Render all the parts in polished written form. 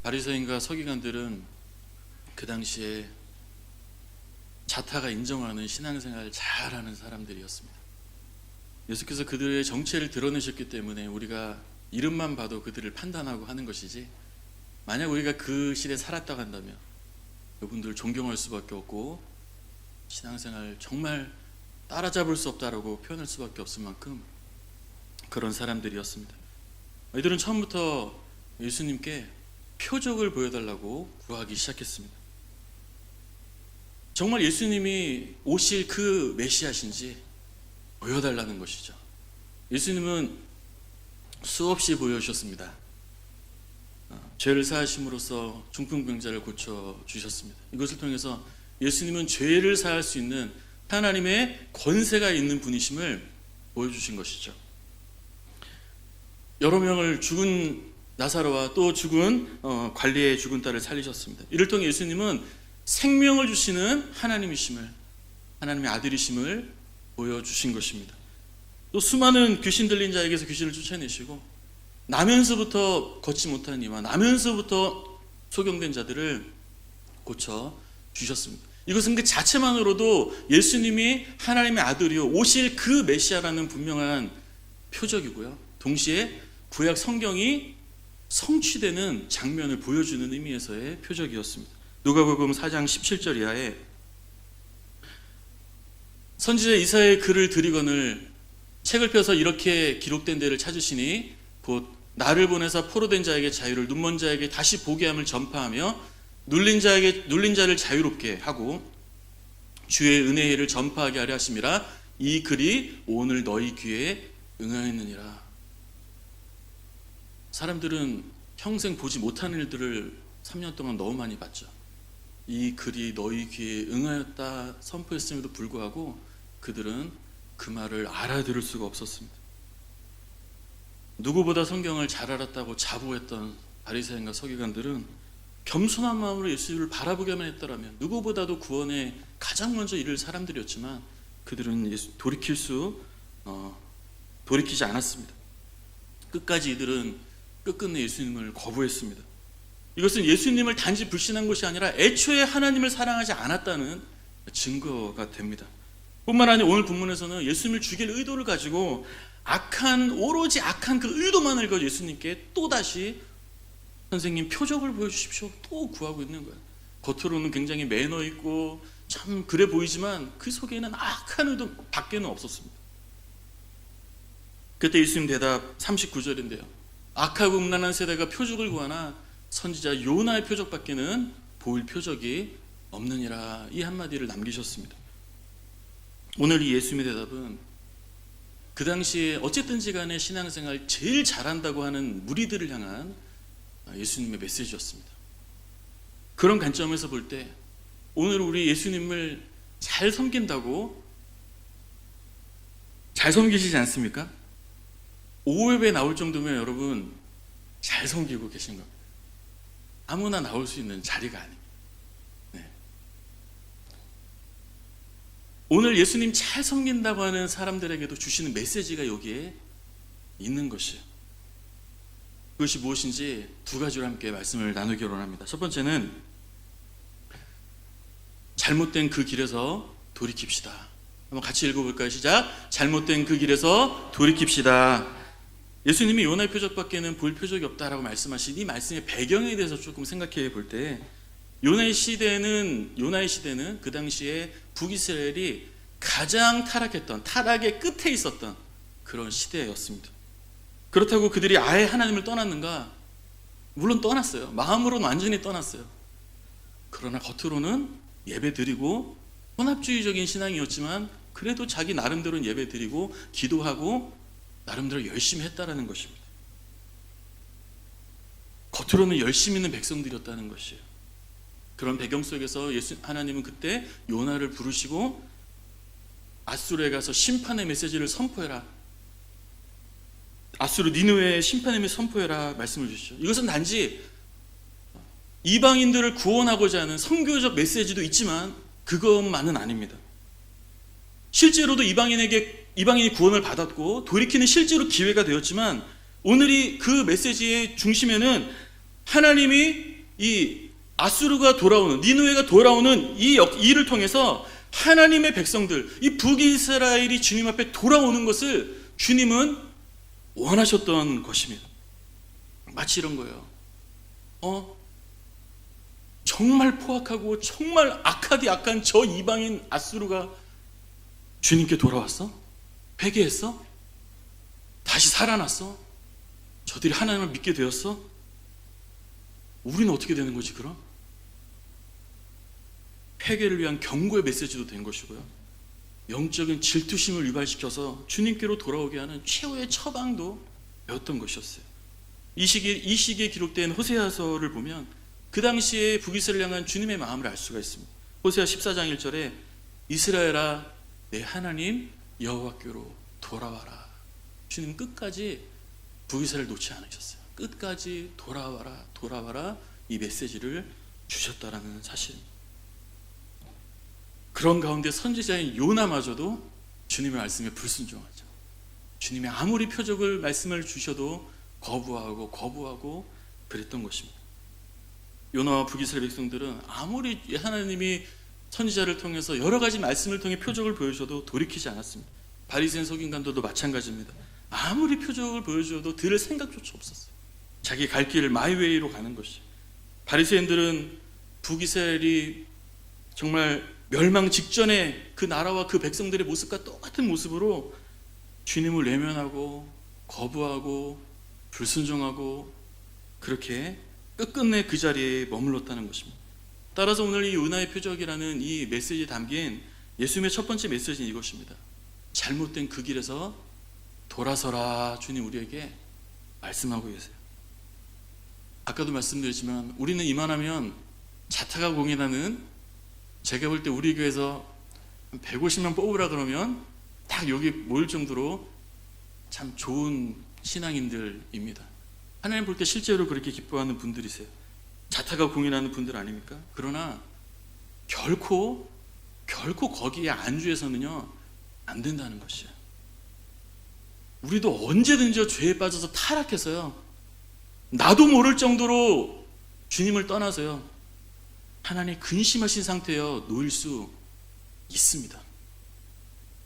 바리새인과 서기관들은 그 당시에 자타가 인정하는 신앙생활을 잘하는 사람들이었습니다. 예수께서 그들의 정체를 드러내셨기 때문에 우리가 이름만 봐도 그들을 판단하고 하는 것이지, 만약 우리가 그 시대에 살았다고 한다면 그분들을 존경할 수밖에 없고 신앙생활 정말 따라잡을 수 없다라고 표현할 수밖에 없을 만큼 그런 사람들이었습니다. 이들은 처음부터 예수님께 표적을 보여달라고 구하기 시작했습니다. 정말 예수님이 오실 그 메시아신지 보여달라는 것이죠. 예수님은 수없이 보여주셨습니다. 죄를 사하심으로써 중풍병자를 고쳐주셨습니다. 이것을 통해서 예수님은 죄를 사할 수 있는 하나님의 권세가 있는 분이심을 보여주신 것이죠. 여러 명을 죽은 나사로와 또 죽은 관리의 죽은 딸을 살리셨습니다. 이를 통해 예수님은 생명을 주시는 하나님이심을, 하나님의 아들이심을 보여주신 것입니다. 또 수많은 귀신 들린 자에게서 귀신을 쫓아내시고 나면서부터 걷지 못하는 이와 나면서부터 소경된 자들을 고쳐주셨습니다. 이것은 그 자체만으로도 예수님이 하나님의 아들이요 오실 그 메시아라는 분명한 표적이고요, 동시에 구약 성경이 성취되는 장면을 보여주는 의미에서의 표적이었습니다. 누가복음 4장 17절 이하에 선지자 이사야의 글을 드리거늘 책을 펴서 이렇게 기록된 데를 찾으시니 곧 나를 보내사 포로된 자에게 자유를, 눈먼 자에게 다시 보게 함을 전파하며 눌린 자를 자유롭게 하고 주의 은혜를 전파하게 하려 하심이라. 이 글이 오늘 너희 귀에 응하였느니라. 사람들은 평생 보지 못하는 일들을 3년 동안 너무 많이 봤죠. 이 글이 너희 귀에 응하였다 선포했음에도 불구하고 그들은 그 말을 알아들을 수가 없었습니다. 누구보다 성경을 잘 알았다고 자부했던 바리새인과 서기관들은 겸손한 마음으로 예수를 바라보기만 했더라면 누구보다도 구원에 가장 먼저 이를 사람들이었지만 그들은 돌이키지 않았습니다. 끝까지 이들은 끝끝내 예수님을 거부했습니다. 이것은 예수님을 단지 불신한 것이 아니라 애초에 하나님을 사랑하지 않았다는 증거가 됩니다. 뿐만 아니라 오늘 본문에서는 예수님을 죽일 의도를 가지고 오로지 악한 그 의도만을 가지고 예수님께 또다시 선생님 표적을 보여주십시오 또 구하고 있는 거예요. 겉으로는 굉장히 매너 있고 참 그래 보이지만 그 속에는 악한 의도 밖에는 없었습니다. 그때 예수님 대답 39절인데요. 악하고 음란한 세대가 표적을 구하나 선지자 요나의 표적밖에는 보일 표적이 없느니라. 이 한마디를 남기셨습니다. 오늘 이 예수님의 대답은 그 당시에 어쨌든지 간에 신앙생활 제일 잘한다고 하는 무리들을 향한 예수님의 메시지였습니다. 그런 관점에서 볼 때 오늘 우리 예수님을 잘 섬긴다고 잘 섬기시지 않습니까? 오후에 나올 정도면 여러분 잘 섬기고 계신 겁니다. 아무나 나올 수 있는 자리가 아닙니다. 네. 오늘 예수님 잘 섬긴다고 하는 사람들에게도 주시는 메시지가 여기에 있는 것이에요. 그것이 무엇인지 두 가지로 함께 말씀을 나누기로 합니다. 첫 번째는 잘못된 그 길에서 돌이킵시다. 한번 같이 읽어볼까요? 시작. 잘못된 그 길에서 돌이킵시다. 예수님이 요나의 표적밖에는 볼 표적이 없다라고 말씀하신 이 말씀의 배경에 대해서 조금 생각해 볼 때 요나의 시대는 그 당시에 북이스라엘이 가장 타락했던, 타락의 끝에 있었던 그런 시대였습니다. 그렇다고 그들이 아예 하나님을 떠났는가? 물론 떠났어요. 마음으로는 완전히 떠났어요. 그러나 겉으로는 예배드리고 혼합주의적인 신앙이었지만 그래도 자기 나름대로는 예배드리고 기도하고 나름대로 열심히 했다라는 것입니다. 겉으로는 열심히 있는 백성들이었다는 것이에요. 그런 배경 속에서 하나님은 그때 요나를 부르시고 아수르에 가서 심판의 메시지를 선포해라. 아수르 니느웨의 심판의 메시지 선포해라 말씀을 주시죠. 이것은 단지 이방인들을 구원하고자 하는 선교적 메시지도 있지만 그것만은 아닙니다. 실제로도 이방인이 구원을 받았고 돌이키는 실제로 기회가 되었지만 오늘이 그 메시지의 중심에는 하나님이 이 아수르가 돌아오는, 니느웨가 돌아오는 이 일을 통해서 하나님의 백성들, 이 북이스라엘이 주님 앞에 돌아오는 것을 주님은 원하셨던 것입니다. 마치 이런 거예요. 정말 포악하고 정말 악하디 악한 저 이방인 아수르가 주님께 돌아왔어? 회개했어? 다시 살아났어? 저들이 하나님을 믿게 되었어? 우리는 어떻게 되는 거지 그럼? 회개를 위한 경고의 메시지도 된 것이고요, 영적인 질투심을 유발시켜서 주님께로 돌아오게 하는 최후의 처방도 배웠던 것이었어요. 이 시기에 기록된 호세아서를 보면 그 당시에 북이스라엘을 향한 주님의 마음을 알 수가 있습니다. 호세아 14장 1절에 이스라엘아 내 하나님 여호와께로 돌아와라. 주님 끝까지 북이스라엘 놓지 않으셨어요. 끝까지 돌아와라, 돌아와라, 이 메시지를 주셨다라는 사실입니다. 그런 가운데 선지자인 요나마저도 주님의 말씀에 불순종하죠. 주님의 아무리 표적을 말씀을 주셔도 거부하고 그랬던 것입니다. 요나와 북이스라엘 백성들은 아무리 하나님이 선지자를 통해서 여러 가지 말씀을 통해 표적을 보여줘도 돌이키지 않았습니다. 바리새인 서기관들도 마찬가지입니다. 아무리 표적을 보여줘도 들을 생각조차 없었어요. 자기 갈 길을 마이웨이로 가는 것이. 바리새인들은 북이스라엘이 정말 멸망 직전에 그 나라와 그 백성들의 모습과 똑같은 모습으로 주님을 외면하고 거부하고 불순종하고 그렇게 끝끝내 그 자리에 머물렀다는 것입니다. 따라서 오늘 이 은하의 표적이라는 이 메시지에 담긴 예수님의 첫 번째 메시지는 이것입니다. 잘못된 그 길에서 돌아서라. 주님 우리에게 말씀하고 계세요. 아까도 말씀드렸지만 우리는 이만하면 자타가 공인하는, 제가 볼 때 우리 교회에서 150명 뽑으라 그러면 딱 여기 모일 정도로 참 좋은 신앙인들입니다. 하나님 볼 때 실제로 그렇게 기뻐하는 분들이세요. 자타가 공인하는 분들 아닙니까? 그러나 결코 거기에 안주해서는요 안 된다는 것이에요. 우리도 언제든지 죄에 빠져서 타락해서요, 나도 모를 정도로 주님을 떠나서요 하나님 근심하신 상태여 놓일 수 있습니다.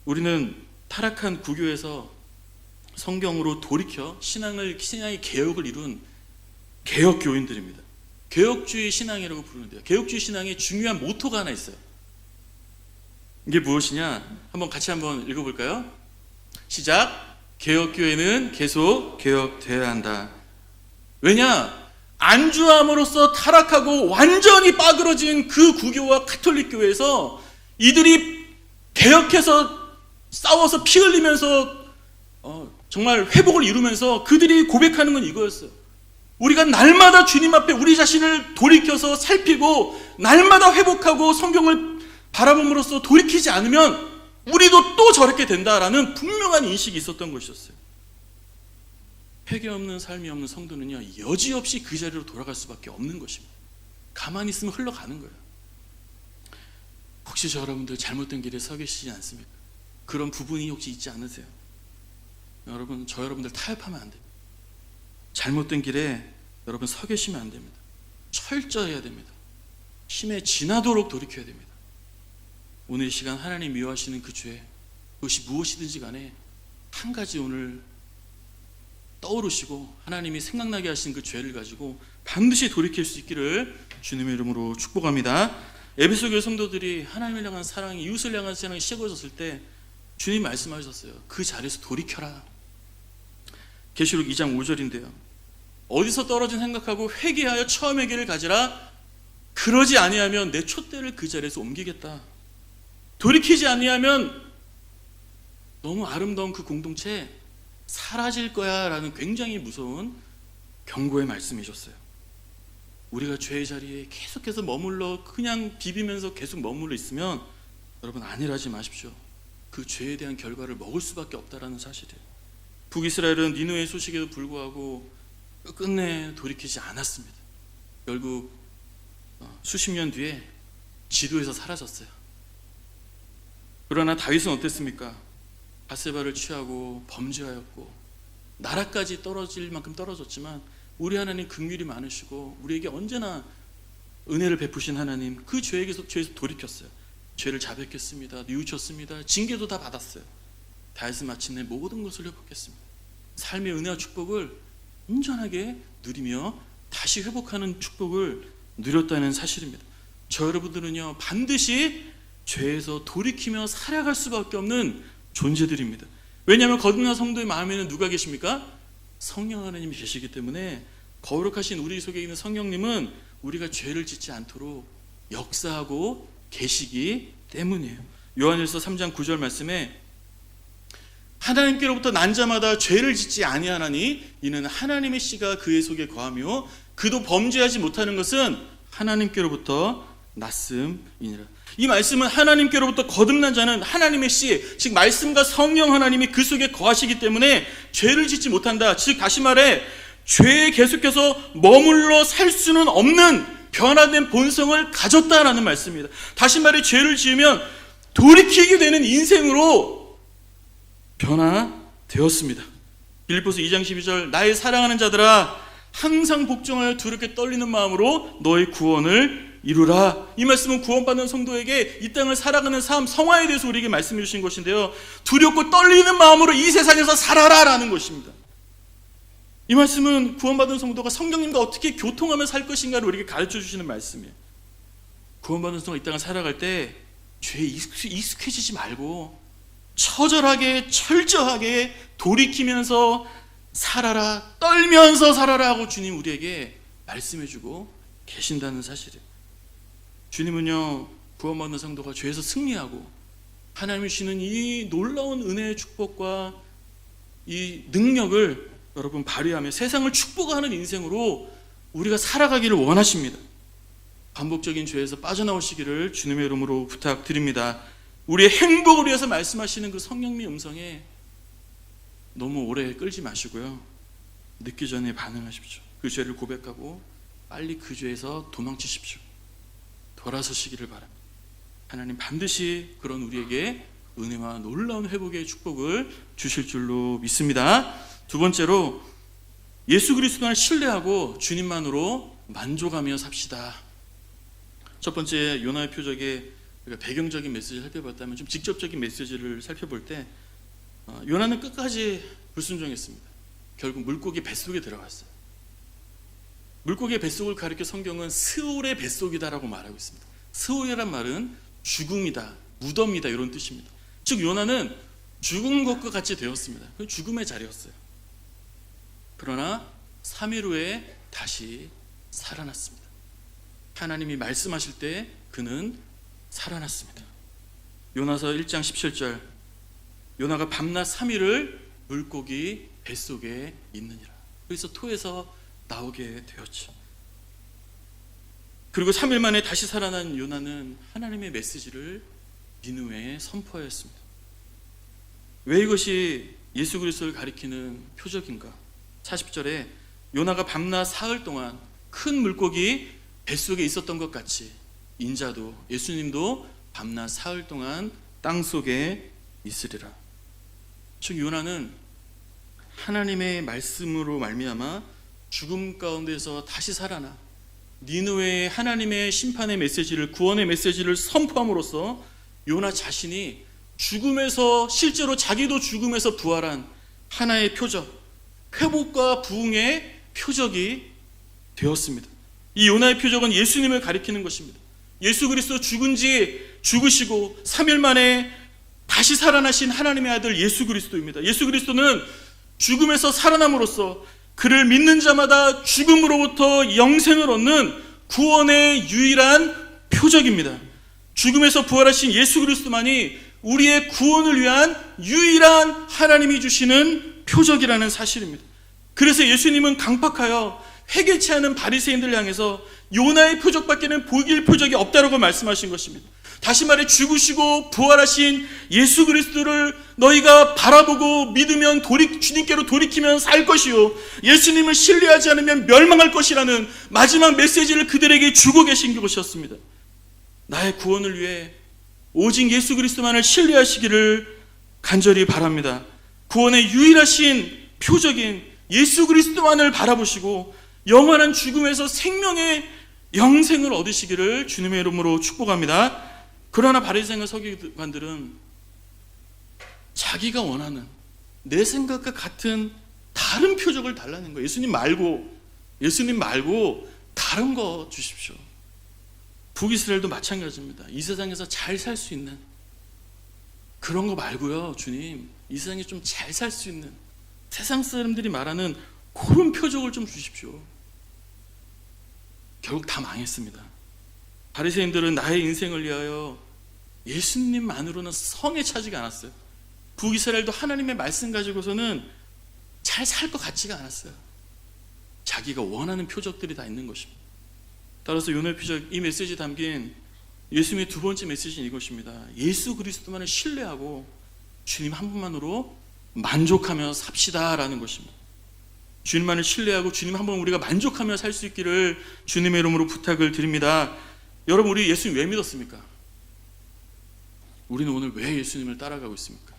우리는 타락한 구교에서 성경으로 돌이켜 신앙의 개혁을 이룬 개혁교인들입니다. 개혁주의 신앙이라고 부르는데요, 개혁주의 신앙의 중요한 모토가 하나 있어요. 이게 무엇이냐? 같이 한번 읽어볼까요? 시작. 개혁교회는 계속 개혁되어야 한다. 왜냐? 안주함으로써 타락하고 완전히 빠그러진 그 구교와 카톨릭 교회에서 이들이 개혁해서 싸워서 피 흘리면서 정말 회복을 이루면서 그들이 고백하는 건 이거였어요. 우리가 날마다 주님 앞에 우리 자신을 돌이켜서 살피고 날마다 회복하고 성경을 바라봄으로써 돌이키지 않으면 우리도 또 저렇게 된다라는 분명한 인식이 있었던 것이었어요. 회개 없는 삶이 없는 성도는요 여지없이 그 자리로 돌아갈 수밖에 없는 것입니다. 가만히 있으면 흘러가는 거예요. 혹시 저 여러분들 잘못된 길에 서 계시지 않습니까? 그런 부분이 혹시 있지 않으세요? 여러분, 저 여러분들 타협하면 안 됩니다. 잘못된 길에 여러분 서 계시면 안 됩니다. 철저해야 됩니다. 힘에 지나도록 돌이켜야 됩니다. 오늘 이 시간 하나님 미워하시는 그 죄, 그것이 무엇이든지 간에 한 가지 오늘 떠오르시고 하나님이 생각나게 하신 그 죄를 가지고 반드시 돌이킬 수 있기를 주님의 이름으로 축복합니다. 에베소 교회 성도들이 하나님을 향한 사랑이, 이웃을 향한 사랑이 식어졌을 때 주님 말씀하셨어요. 그 자리에서 돌이켜라. 계시록 2장 5절인데요. 어디서 떨어진 생각하고 회개하여 처음의 길을 가지라. 그러지 아니하면 내 촛대를 그 자리에서 옮기겠다. 돌이키지 아니하면 너무 아름다운 그 공동체 사라질 거야 라는 굉장히 무서운 경고의 말씀이셨어요. 우리가 죄의 자리에 계속해서 머물러 그냥 비비면서 계속 머물러 있으면 여러분 안일하지 마십시오. 그 죄에 대한 결과를 먹을 수밖에 없다라는 사실이에요. 북이스라엘은 니느웨의 소식에도 불구하고 끝내 돌이키지 않았습니다. 결국 수십 년 뒤에 지도에서 사라졌어요. 그러나 다윗은 어땠습니까? 바세바를 취하고 범죄하였고 나라까지 떨어질 만큼 떨어졌지만 우리 하나님 긍휼이 많으시고 우리에게 언제나 은혜를 베푸신 하나님 그 죄에서 돌이켰어요. 죄를 자백했습니다. 뉘우쳤습니다. 징계도 다 받았어요. 다해서 마침내 모든 것을 회복했습니다. 삶의 은혜와 축복을 온전하게 누리며 다시 회복하는 축복을 누렸다는 사실입니다. 저 여러분들은요 반드시 죄에서 돌이키며 살아갈 수밖에 없는 존재들입니다. 왜냐하면 거듭난 성도의 마음에는 누가 계십니까? 성령 하나님이 계시기 때문에 거룩하신 우리 속에 있는 성령님은 우리가 죄를 짓지 않도록 역사하고 계시기 때문이에요. 요한일서 3장 9절 말씀에 하나님께로부터 난 자마다 죄를 짓지 아니하나니 이는 하나님의 씨가 그의 속에 거하며 그도 범죄하지 못하는 것은 하나님께로부터 났음이니라. 이 말씀은 하나님께로부터 거듭난 자는 하나님의 씨, 즉 말씀과 성령 하나님이 그 속에 거하시기 때문에 죄를 짓지 못한다. 즉 다시 말해 죄에 계속해서 머물러 살 수는 없는 변화된 본성을 가졌다라는 말씀입니다. 다시 말해 죄를 지으면 돌이키게 되는 인생으로 변화되었습니다. 빌립보서 2장 12절 나의 사랑하는 자들아 항상 복종하여 두렵게 떨리는 마음으로 너의 구원을 이루라. 이 말씀은 구원받는 성도에게 이 땅을 살아가는 삶, 성화에 대해서 우리에게 말씀해 주신 것인데요, 두렵고 떨리는 마음으로 이 세상에서 살아라라는 것입니다. 이 말씀은 구원받은 성도가 성령님과 어떻게 교통하며 살 것인가를 우리에게 가르쳐 주시는 말씀이에요. 구원받은 성도가 이 땅을 살아갈 때 죄에 익숙해지지 말고 처절하게 철저하게 돌이키면서 살아라, 떨면서 살아라 하고 주님 우리에게 말씀해 주고 계신다는 사실이에요. 주님은요 구원받는 성도가 죄에서 승리하고 하나님이 주시는 이 놀라운 은혜의 축복과 이 능력을 여러분 발휘하며 세상을 축복하는 인생으로 우리가 살아가기를 원하십니다. 반복적인 죄에서 빠져나오시기를 주님의 이름으로 부탁드립니다. 우리의 행복을 위해서 말씀하시는 그 성령님의 음성에 너무 오래 끌지 마시고요, 늦기 전에 반응하십시오. 그 죄를 고백하고 빨리 그 죄에서 도망치십시오. 돌아서시기를 바랍니다. 하나님 반드시 그런 우리에게 은혜와 놀라운 회복의 축복을 주실 줄로 믿습니다. 두 번째로 예수 그리스도를 신뢰하고 주님만으로 만족하며 삽시다. 첫 번째 요나의 표적의 배경적인 메시지를 살펴봤다면 좀 직접적인 메시지를 살펴볼 때 요나는 끝까지 불순종했습니다. 결국 물고기 뱃속에 들어갔어요. 물고기의 뱃속을 가리켜 성경은 스올의 뱃속이다라고 말하고 있습니다. 스올이란 말은 죽음이다, 무덤이다 이런 뜻입니다. 즉 요나는 죽은 것과 같이 되었습니다. 죽음의 자리였어요. 그러나 3일 후에 다시 살아났습니다. 하나님이 말씀하실 때 그는 살아났습니다. 요나서 1장 17절 요나가 밤낮 3일을 물고기 뱃속에 있느니라. 그래서 토에서 나오게 되었죠. 그리고 3일 만에 다시 살아난 요나는 하나님의 메시지를 니느웨에 선포하였습니다. 왜 이것이 예수 그리스도를 가리키는 표적인가? 40절에 요나가 밤낮 사흘 동안 큰 물고기 뱃속에 있었던 것 같이 인자도 예수님도 밤낮 사흘 동안 땅속에 있으리라. 즉 요나는 하나님의 말씀으로 말미암아 죽음 가운데서 다시 살아나 니느웨의 하나님의 심판의 메시지를, 구원의 메시지를 선포함으로써 요나 자신이 죽음에서 실제로 자기도 죽음에서 부활한 하나의 표적, 회복과 부흥의 표적이 되었습니다. 이 요나의 표적은 예수님을 가리키는 것입니다. 예수 그리스도 죽으시고 3일 만에 다시 살아나신 하나님의 아들 예수 그리스도입니다. 예수 그리스도는 죽음에서 살아남으로써 그를 믿는 자마다 죽음으로부터 영생을 얻는 구원의 유일한 표적입니다. 죽음에서 부활하신 예수 그리스도만이 우리의 구원을 위한 유일한 하나님이 주시는 표적이라는 사실입니다. 그래서 예수님은 강팍하여 회개치 않은 바리새인들을 향해서 요나의 표적밖에는 보일 표적이 없다라고 말씀하신 것입니다. 다시 말해 죽으시고 부활하신 예수 그리스도를 너희가 바라보고 믿으면 주님께로 돌이키면 살 것이요 예수님을 신뢰하지 않으면 멸망할 것이라는 마지막 메시지를 그들에게 주고 계신 것이었습니다. 나의 구원을 위해 오직 예수 그리스도만을 신뢰하시기를 간절히 바랍니다. 구원의 유일하신 표적인 예수 그리스도만을 바라보시고 영원한 죽음에서 생명의 영생을 얻으시기를 주님의 이름으로 축복합니다. 그러나 바리새인과 서기관들은 자기가 원하는 내 생각과 같은 다른 표적을 달라는 거예요. 예수님 말고 다른 거 주십시오. 북이스라엘도 마찬가지입니다. 이 세상에서 잘 살 수 있는 그런 거 말고요. 주님, 이 세상에 좀 잘 살 수 있는 세상 사람들이 말하는 그런 표적을 좀 주십시오. 결국 다 망했습니다. 바리새인들은 나의 인생을 위하여 예수님만으로는 성에 차지가 않았어요. 북이스라엘도 하나님의 말씀 가지고서는 잘 살 것 같지가 않았어요. 자기가 원하는 표적들이 다 있는 것입니다. 따라서 요나의 표적, 이 메시지 담긴 예수님의 두 번째 메시지는 이것입니다. 예수 그리스도만을 신뢰하고 주님 한 분만으로 만족하며 삽시다라는 것입니다. 주님만을 신뢰하고 주님 한 분 우리가 만족하며 살 수 있기를 주님의 이름으로 부탁을 드립니다. 여러분, 우리 예수님 왜 믿었습니까? 우리는 오늘 왜 예수님을 따라가고 있습니까?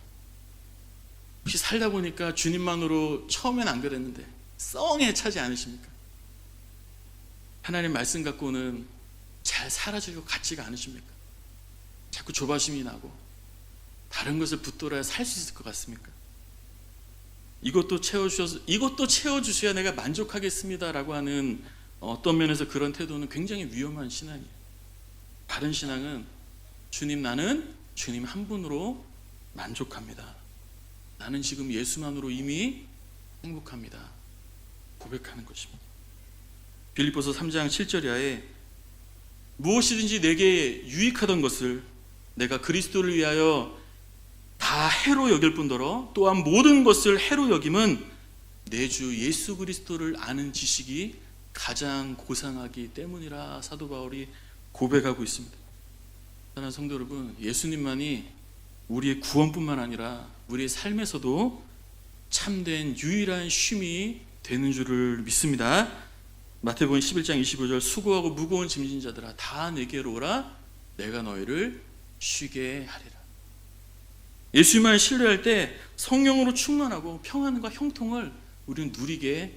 혹시 살다 보니까 주님만으로 처음엔 안 그랬는데 썽에 차지 않으십니까? 하나님 말씀 갖고는 잘 살아질 것 같지가 않으십니까? 자꾸 조바심이 나고 다른 것을 붙들어야 살 수 있을 것 같습니까? 이것도 채워주셔야 내가 만족하겠습니다라고 하는 어떤 면에서 그런 태도는 굉장히 위험한 신앙이에요. 바른 신앙은 나는 주님 한 분으로 만족합니다. 나는 지금 예수만으로 이미 행복합니다. 고백하는 것입니다. 빌립보서 3장 7절 이하에 무엇이든지 내게 유익하던 것을 내가 그리스도를 위하여 다 해로 여길 뿐더러 또한 모든 것을 해로 여김은 내 주 예수 그리스도를 아는 지식이 가장 고상하기 때문이라 사도 바울이 고백하고 있습니다. 사랑하는 성도 여러분, 예수님만이 우리의 구원뿐만 아니라 우리의 삶에서도 참된 유일한 쉼이 되는 줄을 믿습니다. 마태복음 11장 25절 수고하고 무거운 짐진 자들아 다 내게로 오라 내가 너희를 쉬게 하리라. 예수님만 신뢰할 때 성령으로 충만하고 평안과 형통을 우리는 누리게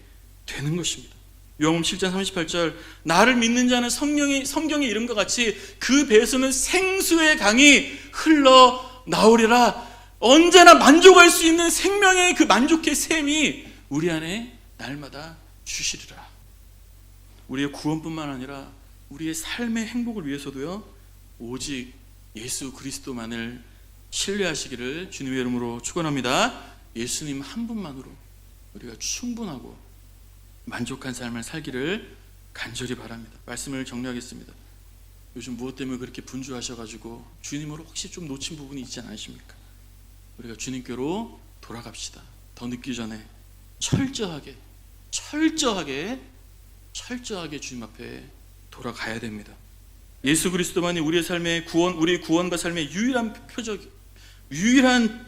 되는 것입니다. 요한복음 7장 38절 나를 믿는 자는 성경의 이름과 같이 그 배에서는 생수의 강이 흘러나오리라. 언제나 만족할 수 있는 생명의 그 만족의 샘이 우리 안에 날마다 주시리라. 우리의 구원뿐만 아니라 우리의 삶의 행복을 위해서도요, 오직 예수 그리스도만을 신뢰하시기를 주님의 이름으로 축원합니다. 예수님 한 분만으로 우리가 충분하고 만족한 삶을 살기를 간절히 바랍니다. 말씀을 정리하겠습니다. 요즘 무엇 때문에 그렇게 분주하셔가지고 주님으로 혹시 좀 놓친 부분이 있지 않으십니까? 우리가 주님께로 돌아갑시다. 더 늦기 전에 철저하게 주님 앞에 돌아가야 됩니다. 예수 그리스도만이 우리의 삶의 우리의 구원과 삶의 유일한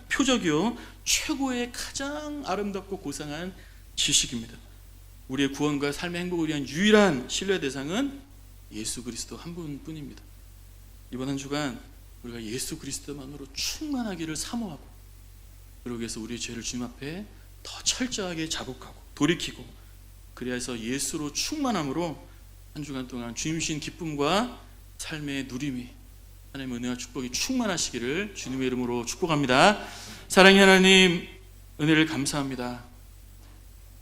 표적이요 최고의 가장 아름답고 고상한 지식입니다. 우리의 구원과 삶의 행복을 위한 유일한 신뢰 대상은 예수 그리스도 한 분뿐입니다. 이번 한 주간 우리가 예수 그리스도만으로 충만하기를 사모하고, 그러기 위해서 우리의 죄를 주님 앞에 더 철저하게 자복하고 돌이키고, 그리하여서 예수로 충만함으로 한 주간 동안 주님 주신 기쁨과 삶의 누림이, 하나님의 은혜와 축복이 충만하시기를 주님의 이름으로 축복합니다. 사랑의 하나님, 은혜를 감사합니다.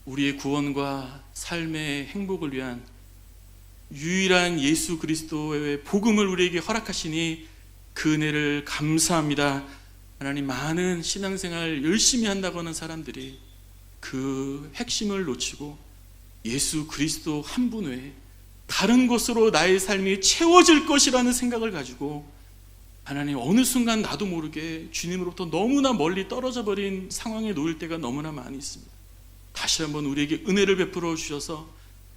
우리의 구원과 삶의 행복을 위한 유일한 예수 그리스도의 복음을 우리에게 허락하시니 그 은혜를 감사합니다. 하나님, 많은 신앙생활 열심히 한다고 하는 사람들이 그 핵심을 놓치고 예수 그리스도 한 분 외에 다른 것으로 나의 삶이 채워질 것이라는 생각을 가지고 하나님, 어느 순간 나도 모르게 주님으로부터 너무나 멀리 떨어져 버린 상황에 놓일 때가 너무나 많이 있습니다. 다시 한번 우리에게 은혜를 베풀어 주셔서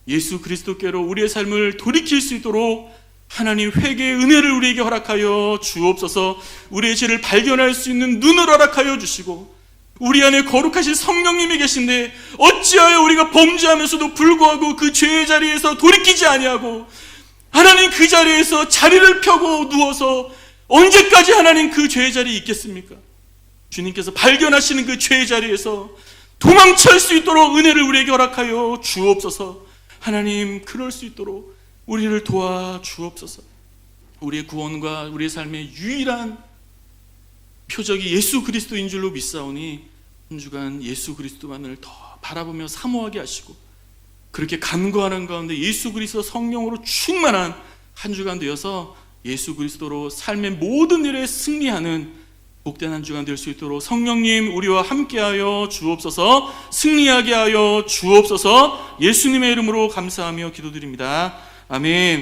예수 그리스도께로 우리의 삶을 돌이킬 수 있도록 하나님 회개의 은혜를 우리에게 허락하여 주옵소서. 우리의 죄를 발견할 수 있는 눈을 허락하여 주시고, 우리 안에 거룩하신 성령님이 계신데 어찌하여 우리가 범죄하면서도 불구하고 그 죄의 자리에서 돌이키지 아니하고 하나님 그 자리에서 자리를 펴고 누워서 언제까지 하나님 그 죄의 자리에 있겠습니까? 주님께서 발견하시는 그 죄의 자리에서 도망칠 수 있도록 은혜를 우리에게 허락하여 주옵소서. 하나님, 그럴 수 있도록 우리를 도와 주옵소서. 우리의 구원과 우리의 삶의 유일한 표적이 예수 그리스도인 줄로 믿사오니 한 주간 예수 그리스도만을 더 바라보며 사모하게 하시고 그렇게 간구하는 가운데 예수 그리스도 성령으로 충만한 한 주간 되어서 예수 그리스도로 삶의 모든 일에 승리하는 복된 한 주간 될 수 있도록 성령님 우리와 함께하여 주옵소서. 승리하게 하여 주옵소서. 예수님의 이름으로 감사하며 기도드립니다. 아멘.